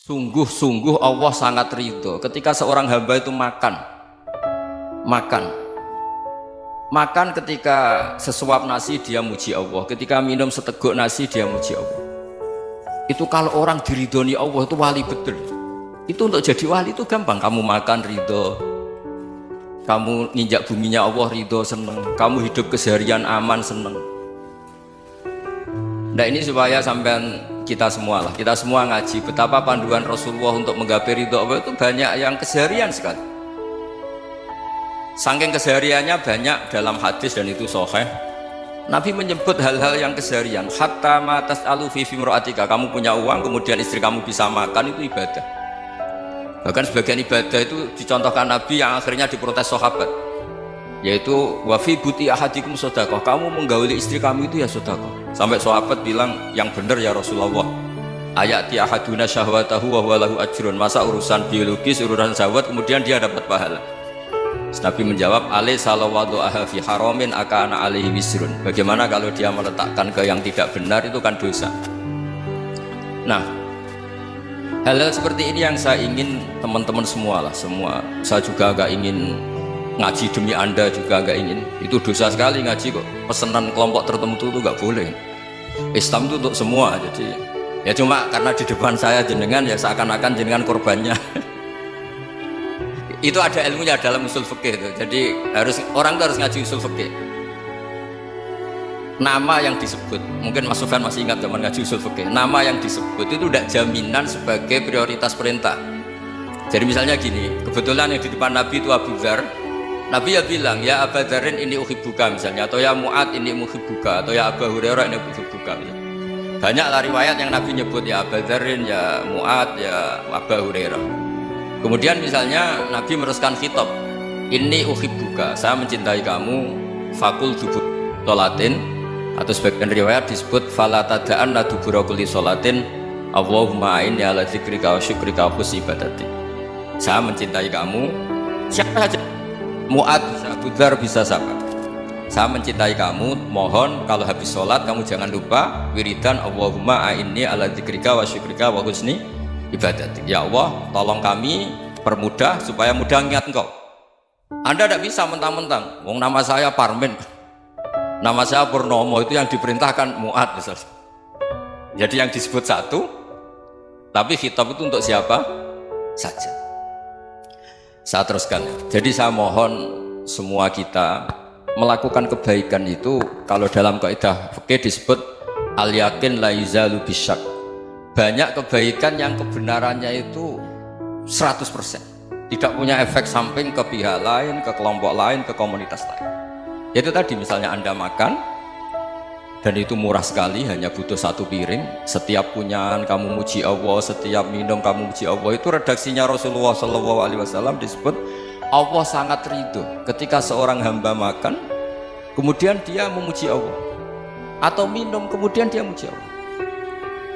Sungguh-sungguh Allah sangat ridho ketika seorang hamba itu makan ketika sesuap nasi dia muji Allah, ketika minum seteguk nasi dia muji Allah. Itu kalau orang diridhoni Allah itu wali betul. Itu untuk jadi wali itu gampang, kamu makan ridho, kamu nginjak buminya Allah ridho seneng, kamu hidup keseharian aman seneng. Nah ini supaya sampean kita semua ngaji betapa panduan Rasulullah untuk menggapai ridho Allah itu banyak yang keseharian sekali. Saking kesehariannya banyak dalam hadis dan itu sahih. Nabi menyebut hal-hal yang keseharian. Hatta ma tas'alu fi fimra'atika, kamu punya uang kemudian istri kamu bisa makan, itu ibadah. Bahkan sebagian ibadah itu dicontohkan Nabi yang akhirnya diprotes sahabat, yaitu wa fi buti ahadikum sedekah, kamu menggauli istri kamu itu ya sedekah. Sampai sahabat bilang, yang benar ya Rasulullah, ayati ahaduna syahwatahu wa huwa lahu ajrun, masa urusan biologis, urusan syahwat kemudian dia dapat pahala. Nabi menjawab, alaysa lawadhu'aha fi haramin akana alaihi wisrun, bagaimana kalau dia meletakkan ke yang tidak benar, itu kan dosa. Nah, hal-hal seperti ini yang saya ingin teman-teman semua, saya juga agak ingin ngaji demi Anda, juga agak ingin. Itu dosa sekali ngaji kok, pesanan kelompok tertentu itu nggak boleh. Islam itu untuk semua, jadi ya cuma karena di depan saya jenengan ya seakan-akan jenengan korbannya. Itu ada ilmunya dalam usul fikih itu. Jadi orang itu harus ngaji usul fikih. Nama yang disebut, mungkin Mas Sufyan masih ingat zaman ngaji usul fikih, nama yang disebut itu tidak jaminan sebagai prioritas perintah. Jadi misalnya gini, kebetulan yang di depan Nabi itu Abu Dzar, Nabi ya bilang, ya Aba Dzarin ini uhibbuka misalnya, atau ya Mu'ad ini uhibbuka, atau ya Aba Hurairah ini uhibbuka. Banyaklah riwayat yang Nabi nyebut ya Aba Dzarin, ya Mu'ad, ya Aba Hurairah. Kemudian misalnya Nabi meneruskan khitab, ini uhibbuka, saya mencintai kamu, fakul dubur sholatin, atau sebagian riwayat disebut fala tada'anna dubura kulli sholatin Allahumma a'inni ala dzikrika wa syukrika wa husni ibadati. Saya mencintai kamu, siapa saja, Mu'ad bisa, Abu Dzar bisa, sama. Saya mencintai kamu, mohon kalau habis sholat kamu jangan lupa wiridan Allahumma a'inni ala dzikrika wa syukrika wa husni ibadati. Ya Allah, tolong kami permudah supaya mudah ingat Engkau. Anda tidak bisa mentang-mentang, wong nama saya Parmin, nama saya Purnomo, itu yang diperintahkan Mu'ad misalnya. Jadi yang disebut satu, tapi khitab itu untuk siapa saja. Saya teruskan. Jadi saya mohon semua kita melakukan kebaikan itu, kalau dalam kaidah fikih disebut al yakin la yuzalu bisyak. Banyak kebaikan yang kebenarannya itu 100%, tidak punya efek samping ke pihak lain, ke kelompok lain, ke komunitas lain. Itu tadi misalnya Anda makan dan itu murah sekali, hanya butuh satu piring, setiap punyaan kamu muji Allah, setiap minum kamu muji Allah. Itu redaksinya Rasulullah SAW disebut Allah sangat ridho ketika seorang hamba makan kemudian dia memuji Allah, atau minum kemudian dia muji Allah.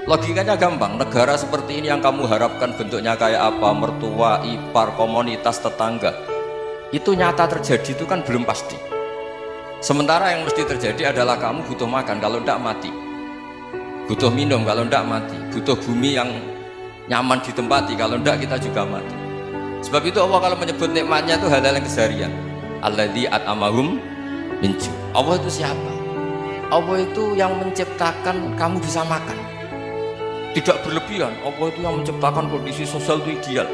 Logikanya gampang, negara seperti ini yang kamu harapkan bentuknya kayak apa, mertua, ipar, komunitas, tetangga, itu nyata terjadi itu kan belum pasti. Sementara yang mesti terjadi adalah kamu butuh makan, kalau tidak mati, butuh minum, kalau tidak mati, butuh bumi yang nyaman ditempati, kalau tidak kita juga mati. Sebab itu Allah kalau menyebut nikmatnya itu hal-hal yang keseharian. Alladzi at'amahum min ju'. Allah itu siapa? Allah itu yang menciptakan kamu bisa makan, tidak berlebihan. Allah itu yang menciptakan kondisi sosial itu ideal.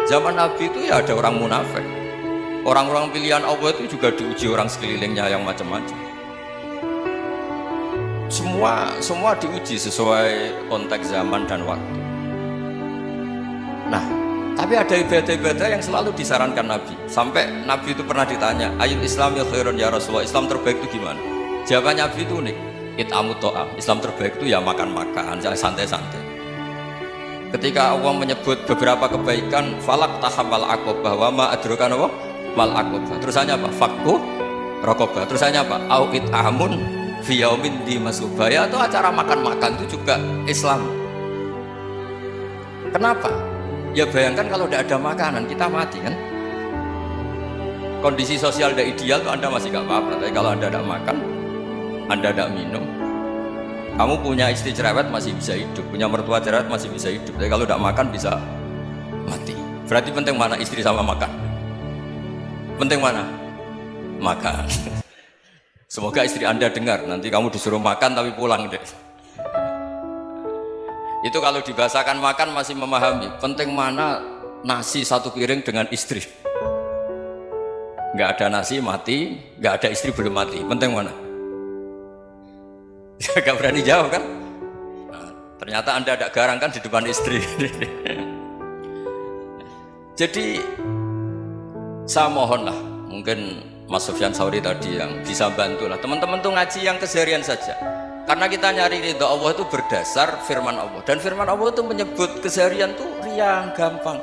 Zaman Nabi itu ya ada orang munafik, orang-orang pilihan Allah itu juga diuji orang sekelilingnya yang macam-macam. Semua diuji sesuai konteks zaman dan waktu. Nah, tapi ada ibadah-ibadah yang selalu disarankan Nabi. Sampai Nabi itu pernah ditanya, ayat Islam ya khairun ya Rasulullah, Islam terbaik itu gimana? Jawaban Nabi itu unik, it'amut ta'am, Islam terbaik itu ya makan-makan, santai-santai. Ketika Allah menyebut beberapa kebaikan, falak tahamal aqobah, wa ma adrokan Allah mal aqobah, terusannya apa? Fakku rokobah, terusannya apa? Au it'amun fi yaumin di masubaya, itu acara makan-makan itu juga Islam. Kenapa? Ya bayangkan kalau tidak ada makanan kita mati kan. Kondisi sosial tidak ideal tuh Anda masih gak apa-apa, tapi kalau Anda tidak makan, Anda tidak minum, Kamu punya istri cerewet masih bisa hidup, punya mertua cerewet masih bisa hidup. Tapi kalau tidak makan bisa mati. Berarti penting mana istri sama makan? Penting mana? Makan. Semoga istri Anda dengar. Nanti kamu disuruh makan tapi pulang deh. Itu kalau dibahasakan makan masih memahami. Penting mana nasi satu piring dengan istri? Nggak ada nasi mati, nggak ada istri belum mati. Penting mana? Gak berani jawab kan? Nah, ternyata Anda ada garang kan di depan istri. Jadi saya mohonlah, mungkin Mas Sufyan Sauri tadi yang bisa bantulah teman-teman tuh ngaji yang keseharian saja. Karena kita nyari ridha Allah itu berdasar firman Allah, dan firman Allah itu menyebut keseharian tuh riang gampang.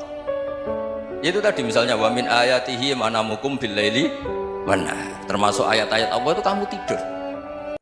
Itu tadi misalnya wa min ayatihi manamukum bil laili wan nahar. Termasuk ayat-ayat Allah itu kamu tidur.